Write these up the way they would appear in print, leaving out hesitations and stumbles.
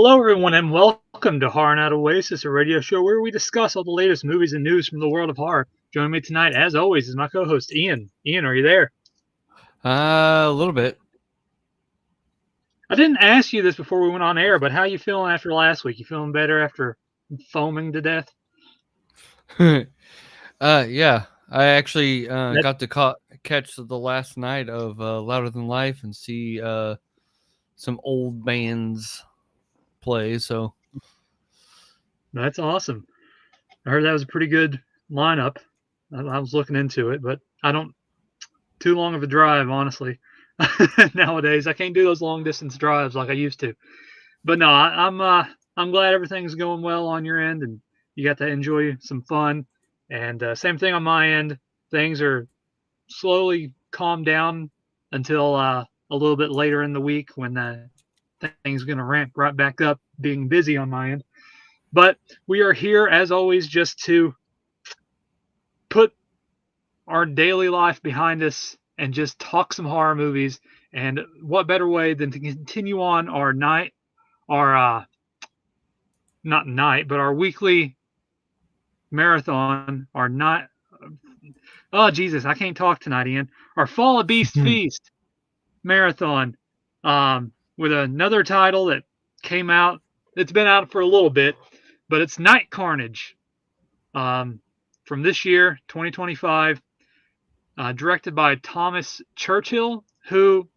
Hello, everyone, and welcome to Horror Night Oasis, a radio show where we discuss all the latest movies and news from the world of horror. Joining me tonight, as always, is my co-host Ian. Ian, are you there? A little bit. I didn't ask you this before we went on air, but how you feeling after last week? You feeling better after foaming to death? Yeah. I actually That, got to catch the last night of Louder Than Life and see some old bands play. So that's awesome. I heard that was a pretty good lineup. I was looking into it, but I don't too long of a drive, honestly. Nowadays, I can't do those long distance drives like I used to. But no, I'm glad everything's going well on your end, and you got to enjoy some fun. And same thing on my end. Things are slowly calmed down until a little bit later in the week when things going to ramp right back up, being busy on my end. But we are here as always just to put our daily life behind us and just talk some horror movies. And what better way than to continue on our not night, but our weekly marathon, our night. Oh Jesus, I can't talk tonight, Ian. Our Fall of Beast Feast marathon, with another title that came out. It's been out for a little bit, but it's Night Carnage, from this year, 2025, directed by Thomas Churchill, who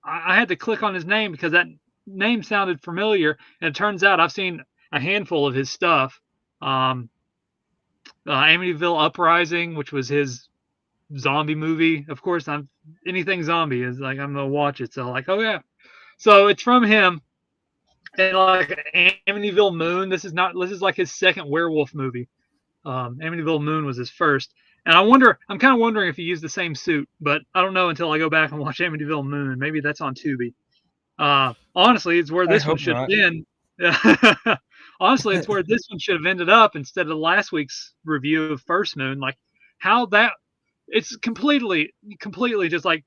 I had to click on his name because that name sounded familiar, and it turns out I've seen a handful of his stuff. Amityville Uprising, which was his zombie movie. Of course, anything zombie is like I'm gonna watch it. So like, oh yeah. So it's from him, and like Amityville Moon. This is like his second werewolf movie. Amityville Moon was his first, and I'm kind of wondering if he used the same suit, but I don't know until I go back and watch Amityville Moon. Maybe that's on Tubi. Honestly, it's where I this one hope should have not. been. Honestly, it's where this one should have ended up instead of last week's review of First Moon. Like how that it's completely just like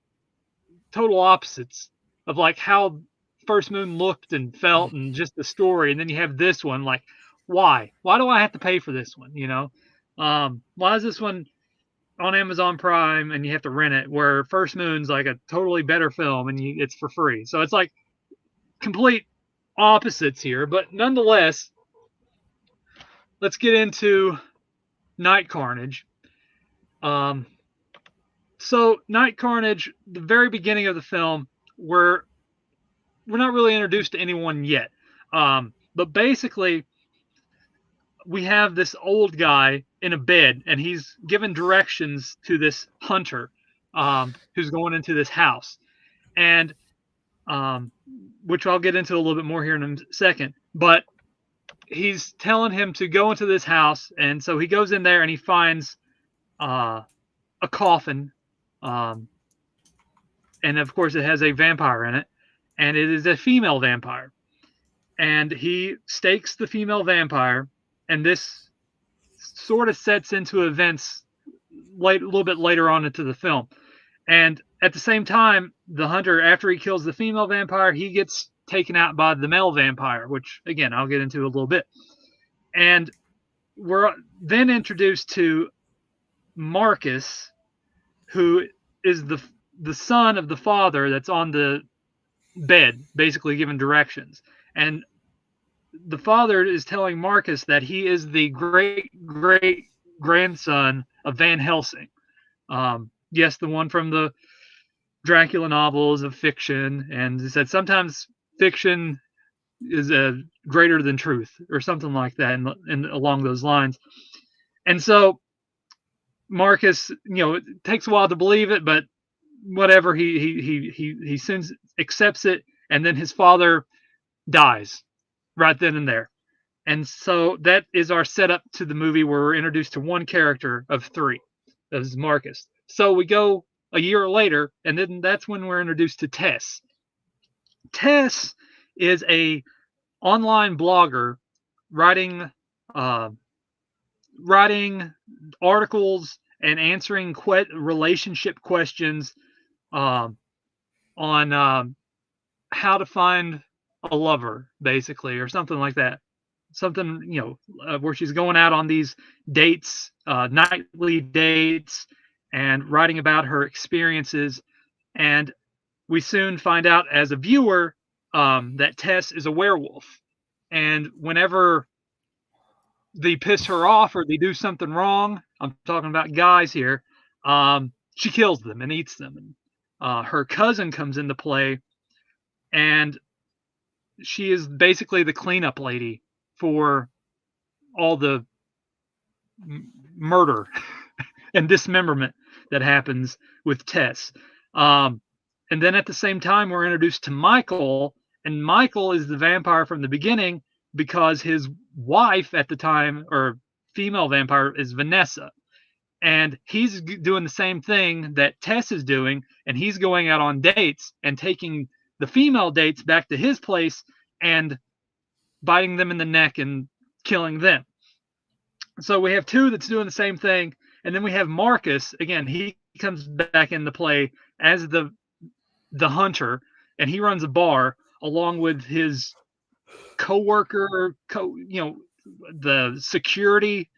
total opposites of like how First Moon looked and felt and just the story, and then you have this one. Like, why do I have to pay for this one? Why is this one on Amazon Prime and you have to rent it, where First Moon's like a totally better film and it's for free? So it's like complete opposites here, but nonetheless, let's get into Night Carnage. Um, so Night Carnage, the very beginning of the film, we're not really introduced to anyone yet, but basically we have this old guy in a bed, and he's given directions to this hunter, who's going into this house, and which I'll get into a little bit more here in a second, but he's telling him to go into this house, and so he goes in there and he finds a coffin, and of course it has a vampire in it, and it is a female vampire, and he stakes the female vampire, and this sort of sets into events a little bit later on into the film, and at the same time, the hunter, after he kills the female vampire, he gets taken out by the male vampire, which again I'll get into a little bit. And we're then introduced to Marcus, who is the son of the father that's on the bed, basically giving directions. And the father is telling Marcus that he is the great great grandson of Van Helsing. Yes, the one from the Dracula novels of fiction, and he said sometimes fiction is greater than truth, or something like that, and along those lines. And so Marcus, it takes a while to believe it, but whatever, he soon accepts it, and then his father dies right then and there. And so that is our setup to the movie, where we're introduced to one character of three. That is Marcus. So we go a year later, and then that's when we're introduced to Tess. Tess is a online blogger writing uh, writing articles and answering relationship questions, on how to find a lover, basically, or something like that. Something, where she's going out on these dates, nightly dates, and writing about her experiences. And we soon find out as a viewer that Tess is a werewolf. And whenever they piss her off or they do something wrong, I'm talking about guys here, she kills them and eats them. And her cousin comes into play, and she is basically the cleanup lady for all the murder and dismemberment that happens with Tess. And then at the same time, we're introduced to Michael, and Michael is the vampire from the beginning because his wife at the time, or female vampire, is Vanessa. And he's doing the same thing that Tess is doing, and he's going out on dates and taking the female dates back to his place and biting them in the neck and killing them. So we have two that's doing the same thing, and then we have Marcus. Again, he comes back into play as the hunter, and he runs a bar along with his co-worker, the security,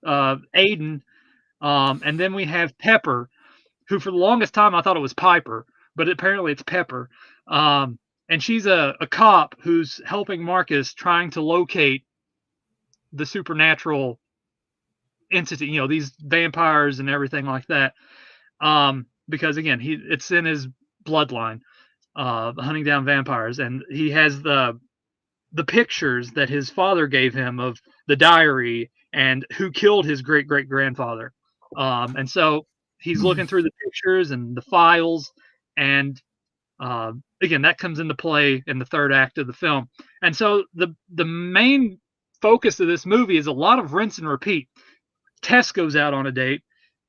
Aiden. And then we have Pepper, who for the longest time I thought it was Piper, but apparently it's Pepper. And she's a cop who's helping Marcus trying to locate the supernatural entity, these vampires and everything like that. Because again, it's in his bloodline, hunting down vampires, and he has the pictures that his father gave him of the diary and who killed his great great grandfather. And so he's looking through the pictures and the files, and again, that comes into play in the third act of the film. And so the main focus of this movie is a lot of rinse and repeat. Tess goes out on a date,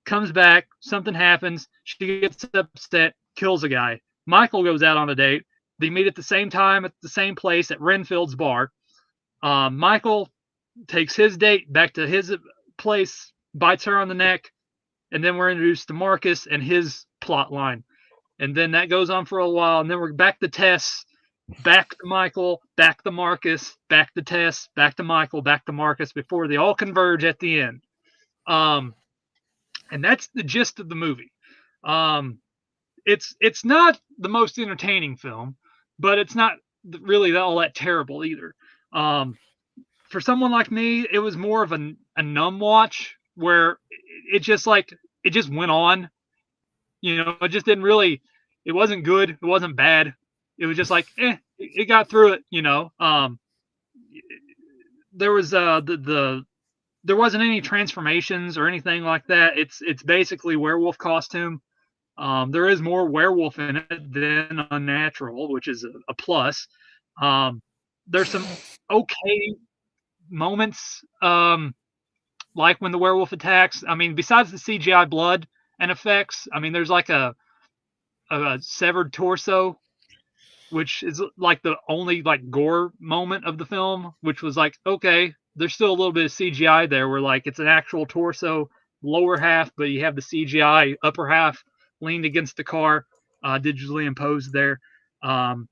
comes back, something happens, she gets upset, kills a guy. Michael goes out on a date. They meet at the same time at the same place at Renfield's bar. Michael takes his date back to his place, bites her on the neck, and then we're introduced to Marcus and his plot line. And then that goes on for a while, and then we're back to Tess, back to Michael, back to Marcus, back to Tess, back to Michael, back to Marcus, before they all converge at the end. And that's the gist of the movie. It's not the most entertaining film, but it's not really all that terrible either. For someone like me, it was more of a numb watch, where it just went on. It just didn't really. It wasn't good. It wasn't bad. It was just like, it got through it. There was there wasn't any transformations or anything like that. It's basically werewolf costume. There is more werewolf in it than unnatural, which is a plus. There's some okay moments, like when the werewolf attacks. I mean, besides the CGI blood and effects, I mean, there's like a severed torso, which is like the only like gore moment of the film, which was like, okay, there's still a little bit of CGI there, where like it's an actual torso lower half, but you have the CGI upper half leaned against the car, digitally imposed there. Some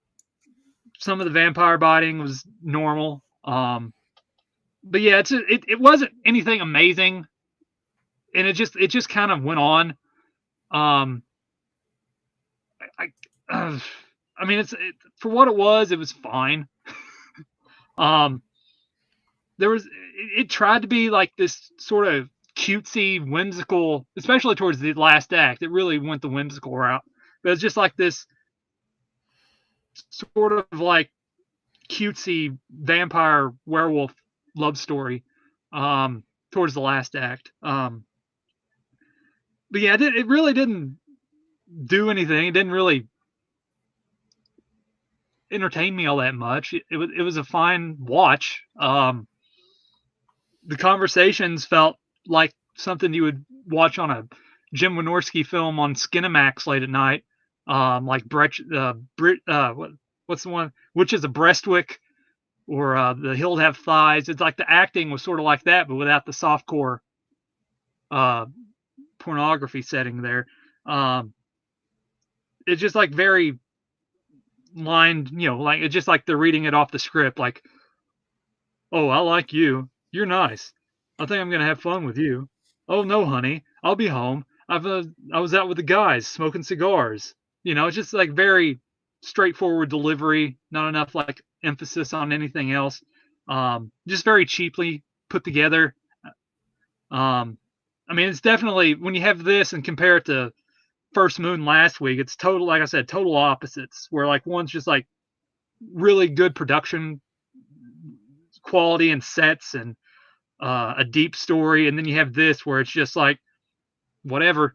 of the vampire biting was normal. But yeah, it wasn't anything amazing, and it just kind of went on. I mean, for what it was fine. It tried to be like this sort of cutesy, whimsical, especially towards the last act. It really went the whimsical route, but it's just like this sort of like cutesy vampire werewolf love story towards the last act. But yeah, it really didn't do anything. It didn't really entertain me all that much. It was a fine watch. The conversations felt like something you would watch on a Jim Wynorski film on Skinamax late at night. Like what's the one? Which is a Brestwick, or the Hill Have Thighs. It's like the acting was sort of like that, but without the softcore pornography setting there. It's just like very lined, like it's just like they're reading it off the script, like, "Oh, I like you. You're nice. I think I'm gonna have fun with you. Oh no, honey, I'll be home. I was out with the guys smoking cigars." It's just like very straightforward delivery, not enough like emphasis on anything else. Just very cheaply put together. Um, I mean, it's definitely when you have this and compare it to First Moon last week, it's total, like I said, total opposites. Where like one's just like really good production quality and sets and a deep story, and then you have this where it's just like whatever,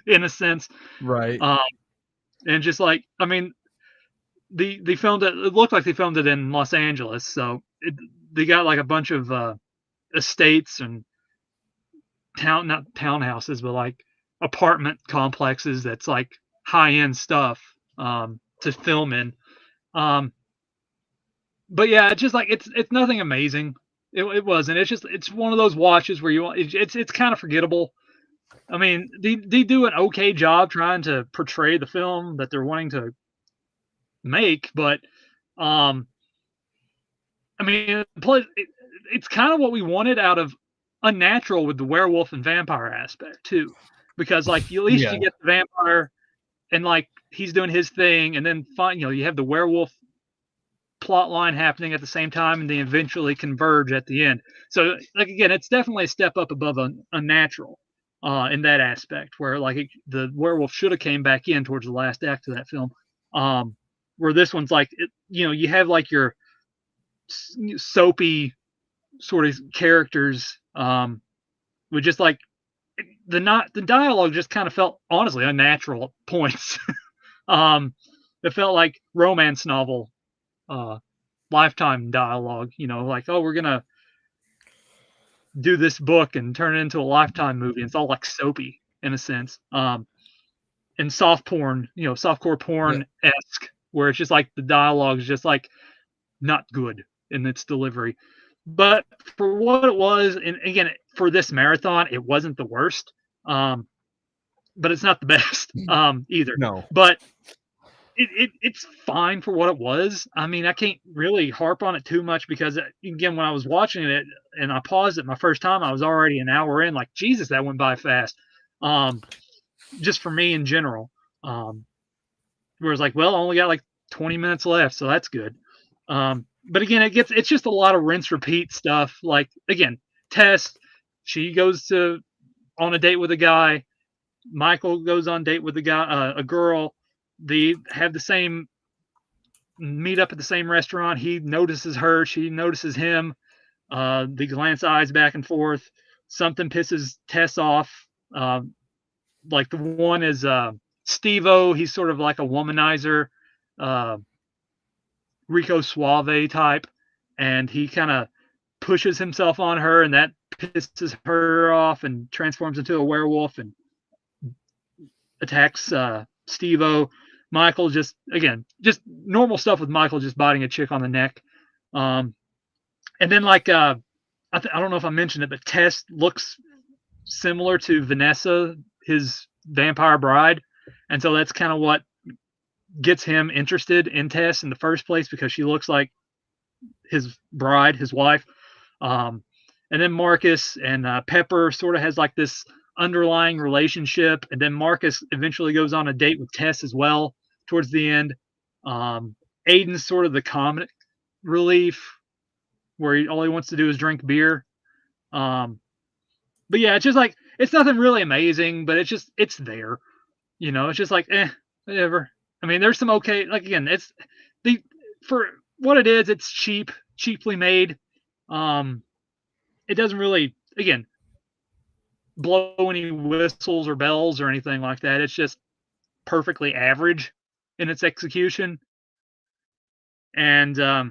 in a sense. Right. Um, and just like, I mean, they filmed it. It looked like they filmed it in Los Angeles, so they got like a bunch of estates and not townhouses, but like apartment complexes that's like high end stuff to film in. Um, but yeah, it's just like it's nothing amazing. It wasn't. It's one of those watches where it's kind of forgettable. I mean, they do an okay job trying to portray the film that they're wanting to make, but um, I mean, plus it's kind of what we wanted out of Unnatural with the werewolf and vampire aspect too, because like at least Yeah. you get the vampire and like he's doing his thing, and then you have the werewolf plot line happening at the same time, and they eventually converge at the end. So like again, it's definitely a step up above Unnatural in that aspect, where like the werewolf should have came back in towards the last act of that film. Where this one's like you have like your soapy sort of characters with just like the dialogue just kind of felt honestly unnatural at points. It felt like romance novel uh Lifetime dialogue, like, oh, we're gonna do this book and turn it into a Lifetime movie. It's all like soapy in a sense. And soft porn, softcore Yeah. porn esque, where it's just like the dialogue is just like not good in its delivery. But for what it was, and again, for this marathon, it wasn't the worst. But it's not the best either. No. But it's fine for what it was. I mean, I can't really harp on it too much because again, when I was watching it and I paused it my first time, I was already an hour in. Like Jesus, that went by fast. Just for me in general. Whereas like, well, I only got like 20 minutes left, so that's good. But again, it's just a lot of rinse repeat stuff. Like again, Tess, she goes on a date with a guy. Michael goes on a date with a girl. They have the same meet up at the same restaurant. He notices her. She notices him. They glance eyes back and forth. Something pisses Tess off. Like the one is Steve-O. He's sort of like a womanizer, uh, Rico Suave type, and he kind of pushes himself on her, and that pisses her off and transforms into a werewolf and attacks Steve-O. Michael just normal stuff with Michael just biting a chick on the neck. And then like I don't know if I mentioned it, but Tess looks similar to Vanessa, his vampire bride, and so that's kind of what gets him interested in Tess in the first place because she looks like his bride, his wife. And then Marcus and Pepper sort of has like this underlying relationship, and then Marcus eventually goes on a date with Tess as well towards the end. Aiden's sort of the comic relief, where all he wants to do is drink beer. But yeah, it's just like it's nothing really amazing, but it's there. It's just like whatever. I mean, there's some okay. Like again, it's the for what it is. It's cheaply made. It doesn't really again blow any whistles or bells or anything like that. It's just perfectly average in its execution. And I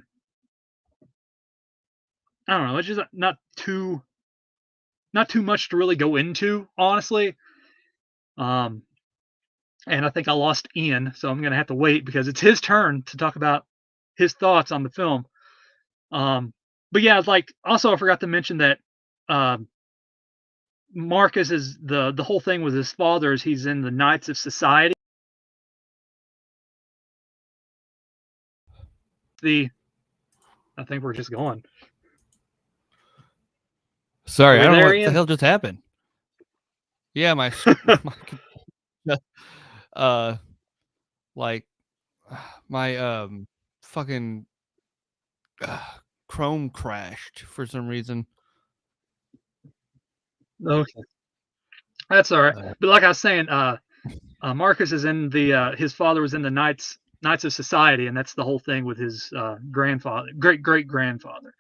don't know. It's just not too much to really go into, honestly. And I think I lost Ian, so I'm gonna have to wait because it's his turn to talk about his thoughts on the film. But yeah, like also I forgot to mention that Marcus is the whole thing with his father is he's in the Knights of Society. I think we're just gone. Sorry, I don't know there, what Ian? the hell just happened. Yeah, my uh like my fucking Chrome crashed for some reason. Okay, that's all right. Uh, But like I was saying, Marcus is in the his father was in the Knights of Society, and that's the whole thing with his grandfather, great grandfather.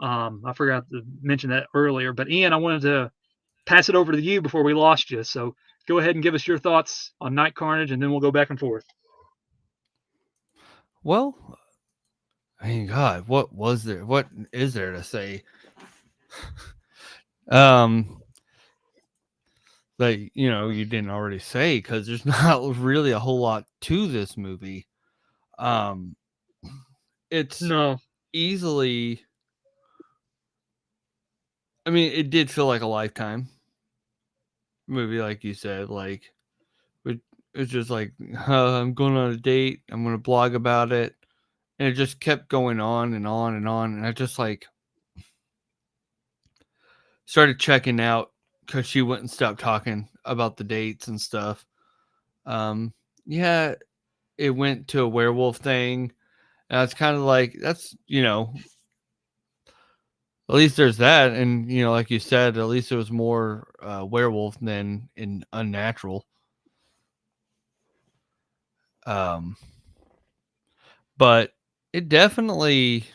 I forgot to mention that earlier. But Ian, I wanted to pass it over to you before we lost you. So go ahead and give us your thoughts on Night Carnage, and then we'll go back and forth. well, I mean, God, what was there? What is there to say? Um, that you didn't already say, because there's not really a whole lot to this movie. Um, it's No. easily. I mean, it did feel like a Lifetime movie, like you said. Like, it's just like, I'm going on a date. I'm going to blog about it, and it just kept going on and on and on. And I just like started checking out because she wouldn't stop talking about the dates and stuff. Yeah, it went to a werewolf thing. And it's kind of like, that's, at least there's that. And, like you said, at least it was more werewolf than in unnatural. But it definitely,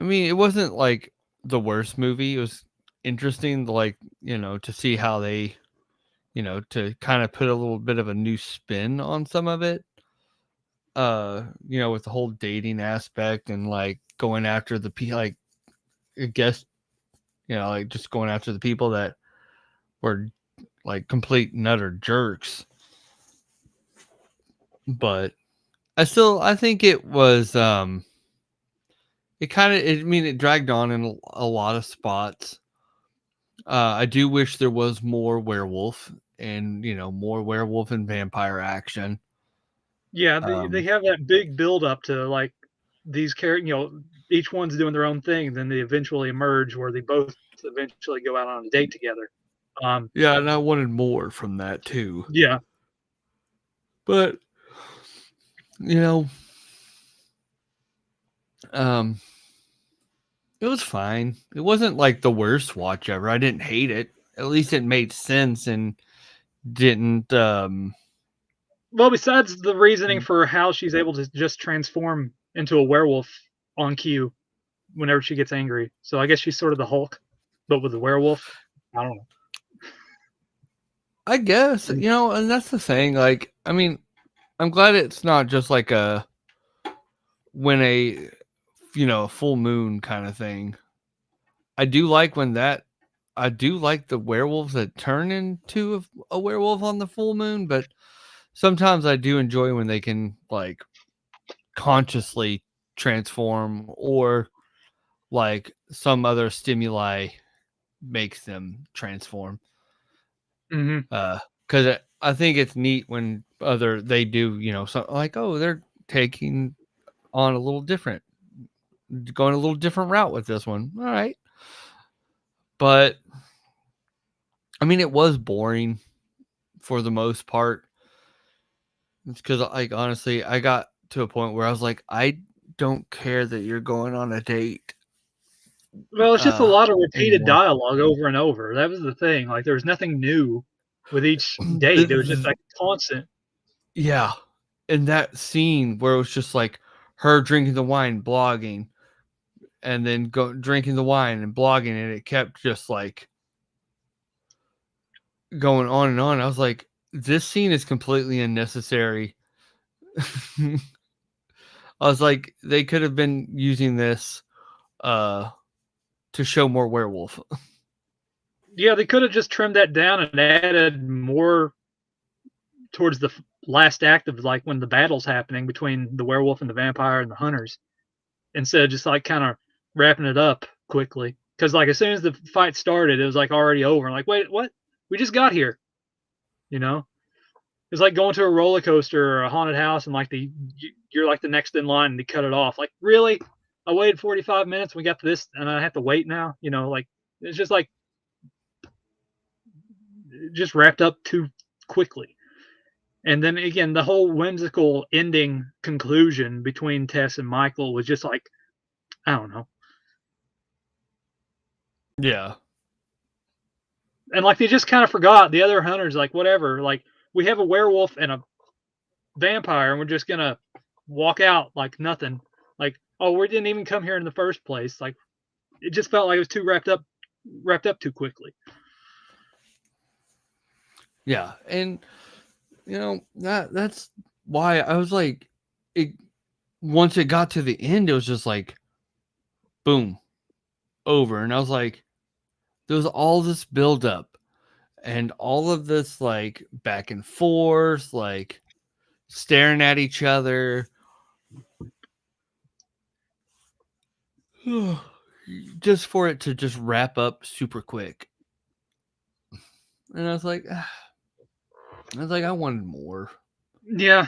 I mean, it wasn't like the worst movie. It was interesting to to see how they, to kind of put a little bit of a new spin on some of it. With the whole dating aspect and like going after like, I guess, like just going after the people that were like complete and utter jerks. But I think it was, it dragged on in a lot of spots. I do wish there was more werewolf and, more werewolf and vampire action. Yeah, they have that big build up to like these characters. Each one's doing their own thing, and then they eventually emerge where they both eventually go out on a date together. Yeah, and I wanted more from that too. Yeah, But, you know, um, it was fine. It wasn't like the worst watch ever. I didn't hate it. At least it made sense and didn't. well, besides the reasoning for how she's able to just transform into a werewolf on cue whenever she gets angry. So I guess she's sort of the Hulk, but with the werewolf. I don't know. I guess, and that's the thing. Like, I mean, I'm glad it's not just like when a full moon kind of thing. I do like I do like the werewolves that turn into a werewolf on the full moon, but sometimes I do enjoy when they can like consciously transform, or like some other stimuli makes them transform. Mm-hmm. Because I think it's neat when they do, something like, oh, they're taking on a little different, going a little different route with this one. All right. But I mean, it was boring for the most part. It's because, like, honestly, I got to a point where I was like, I don't care that you're going on a date Well, it's just a lot of repeated anymore. dialogue over and over. That was the thing. Like there was nothing new with each date. It was just like constant. Yeah. In that scene where it was just like her drinking the wine, blogging, and then drinking the wine and blogging, and it kept just like going on and on. I was like, this scene is completely unnecessary. I was like, they could have been using this to show more werewolf. Yeah, they could have just trimmed that down and added more towards the last act of like when the battle's happening between the werewolf and the vampire and the hunters, instead of just like kind of wrapping it up quickly. Because like as soon as the fight started, it was like already over. And like, wait, what? We just got here, you know? It's like going to a roller coaster or a haunted house, and like you're like the next in line, and they cut it off. Like, really? I waited 45 minutes. We got to this, and I have to wait now. Like it's just like it just wrapped up too quickly. And then again, the whole whimsical ending conclusion between Tess and Michael was just like, I don't know. Yeah. And like they just kind of forgot the other hunters, like whatever. Like we have a werewolf and a vampire, and we're just gonna walk out like nothing. Like, oh, we didn't even come here in the first place. Like it just felt like it was too wrapped up too quickly. Yeah, and that's why I was like, once it got to the end, it was just like, boom, over, and I was like, there was all this build up, and all of this like back and forth, like staring at each other, just for it to just wrap up super quick. And I was like, I wanted more. Yeah.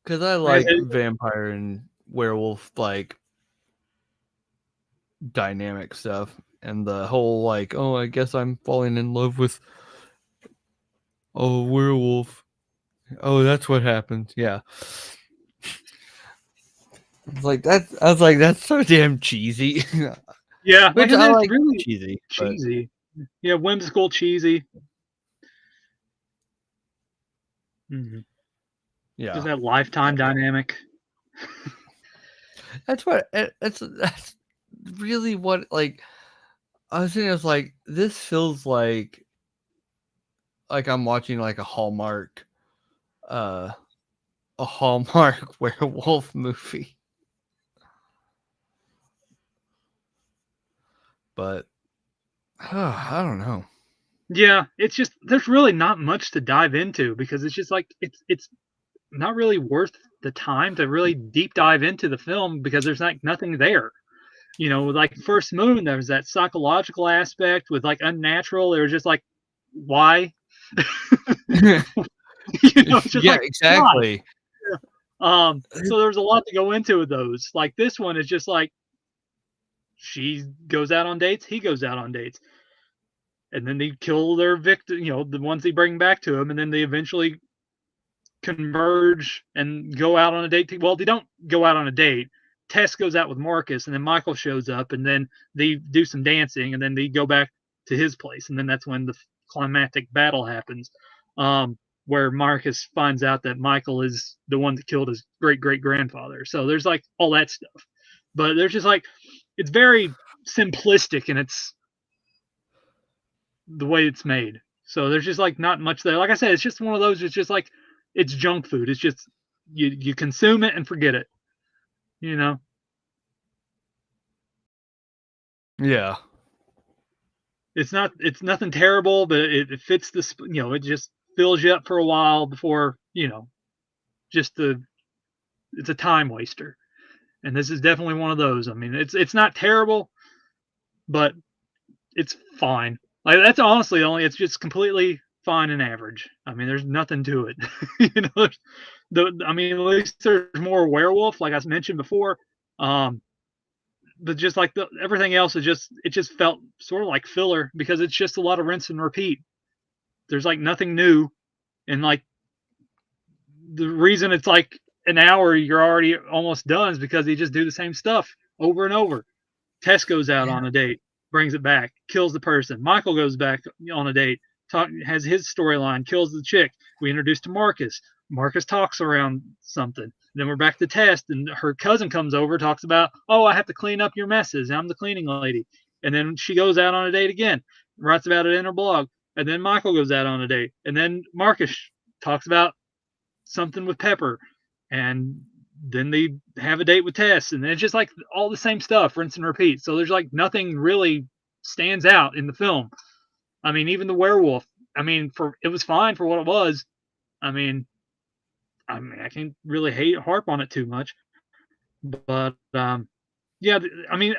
Because I like vampire and werewolf like dynamic stuff, and the whole like, oh, I guess I'm falling in love with a werewolf. Oh, that's what happens. Yeah. I was like, that's so damn cheesy. Yeah, Which like I it's like really cheesy. Yeah, whimsical, cheesy. Mm-hmm. Yeah. Just that lifetime dynamic. That's really what, like, I was thinking, it's like, this feels like I'm watching like a Hallmark werewolf movie. But I don't know. Yeah, it's just there's really not much to dive into because it's just like it's not really worth the time to really deep dive into the film because there's like nothing there. Like First Moon, there was that psychological aspect with like Unnatural. It was just like, why? It's just Yeah, like, exactly. why? So there's a lot to go into with those. Like this one is just like she goes out on dates, he goes out on dates. And then they kill their victim, the ones they bring back to him, and then they eventually converge and go out on a date. Well, they don't go out on a date. Tess goes out with Marcus, and then Michael shows up, and then they do some dancing, and then they go back to his place, and then that's when the climactic battle happens, where Marcus finds out that Michael is the one that killed his great grandfather. So there's like all that stuff, but there's just like it's very simplistic, and it's the way it's made. So there's just like not much there. Like I said, it's just one of those. It's just like it's junk food. It's just you consume it and forget it. Yeah. It's nothing terrible, but it fits this. It just fills you up for a while before just it's a time waster. And this is definitely one of those. I mean, it's not terrible, but it's fine. Like that's honestly it's just completely fine and average. I mean, there's nothing to it. I mean, at least there's more werewolf, like I mentioned before. But just like everything else is it just felt sort of like filler because it's just a lot of rinse and repeat. There's like nothing new, and like the reason it's like an hour you're already almost done is because they just do the same stuff over and over. Tess goes out on a date, brings it back, kills the person. Michael goes back on a date, has his storyline, kills the chick. We introduce to Marcus. Marcus talks around something. Then we're back to Tess, and her cousin comes over, talks about, oh, I have to clean up your messes. I'm the cleaning lady. And then she goes out on a date again, writes about it in her blog. And then Michael goes out on a date. And then Marcus talks about something with Pepper. And then they have a date with Tess, and it's just like all the same stuff, rinse and repeat. So there's like nothing really stands out in the film. I mean, even the werewolf. I mean, it was fine for what it was. I mean, I can't really harp on it too much, but yeah. I mean,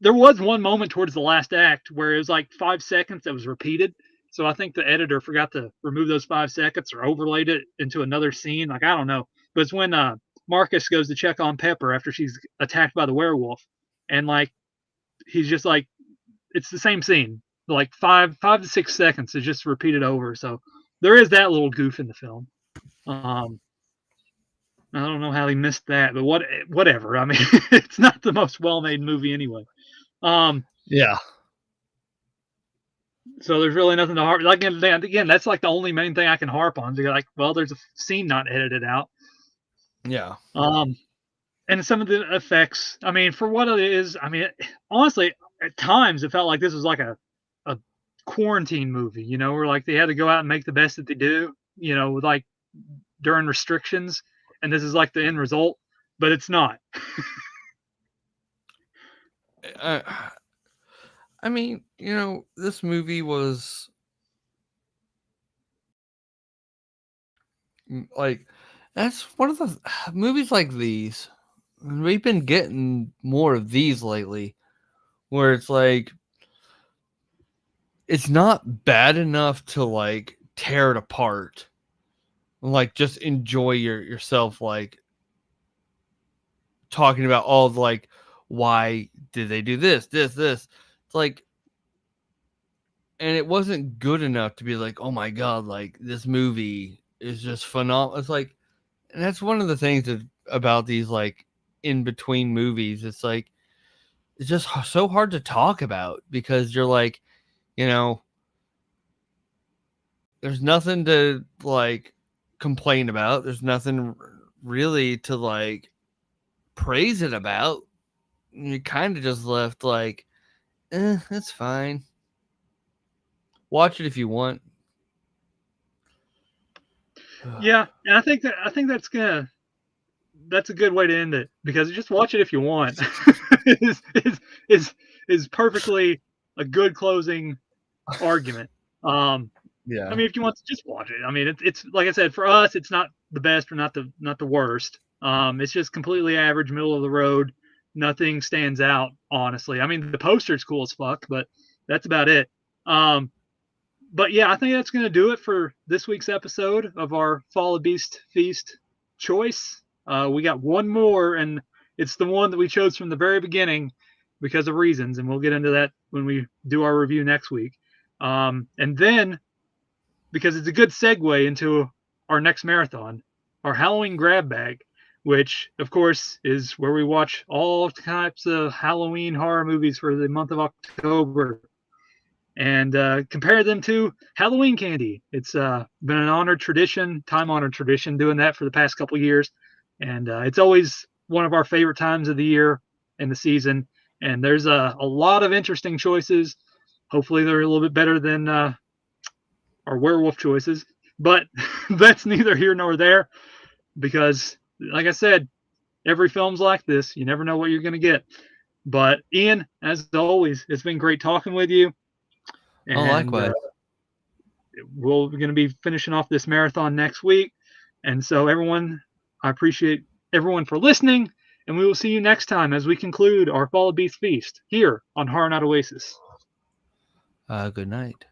there was one moment towards the last act where it was like 5 seconds that was repeated, So I think the editor forgot to remove those 5 seconds or overlaid it into another scene. Like, I don't know. But it's when Marcus goes to check on Pepper after she's attacked by the werewolf. And like, he's just like, it's the same scene. Like 5 to 6 seconds is just repeated over. So there is that little goof in the film. I don't know how he missed that, but whatever. I mean, it's not the most well-made movie anyway. Yeah. So there's really nothing to harp. Like again, that's like the only main thing I can harp on. Like, well, there's a scene not edited out. Yeah. And some of the effects. I mean, for what it is, I mean, honestly, at times it felt like this was like a quarantine movie. You know, where like they had to go out and make the best that they do. You know, like during restrictions, and this is like the end result, but it's not. I mean, you know, this movie was like, that's one of the movies like these. We've been getting more of these lately, where it's like, it's not bad enough to like tear it apart. Like, just enjoy yourself, like talking about all the like, why did they do this? It's like, and it wasn't good enough to be like, oh my god, like this movie is just phenomenal. It's like, and that's one of the things about these like in between movies. It's like, it's just so hard to talk about because you're like, you know, there's nothing to like complain about. There's nothing really to like praise it about. You kind of just left like, that's fine. Watch it if you want. Yeah, and I think that's a good way to end it, because just watch it if you want is, is perfectly a good closing argument. Yeah. I mean, if you want to just watch it, I mean, it's like I said, for us, it's not the best or not the worst. It's just completely average, middle of the road. Nothing stands out, honestly. I mean, the poster's cool as fuck, but that's about it. But yeah, I think that's going to do it for this week's episode of our Fall of Beast Feast choice. We got one more, and it's the one that we chose from the very beginning because of reasons, and we'll get into that when we do our review next week. And then, because it's a good segue into our next marathon, our Halloween grab bag, which, of course, is where we watch all types of Halloween horror movies for the month of October and compare them to Halloween candy. It's been an honored tradition, time-honored tradition, doing that for the past couple of years. And it's always one of our favorite times of the year and the season. And there's a lot of interesting choices. Hopefully they're a little bit better than our werewolf choices. But that's neither here nor there because, like I said, every film's like this. You never know what you're going to get. But Ian, as always, it's been great talking with you. And, likewise. We're going to be finishing off this marathon next week. And so, everyone, I appreciate everyone for listening. And we will see you next time as we conclude our Fall of Beast Feast here on Horror Night Oasis. Good night.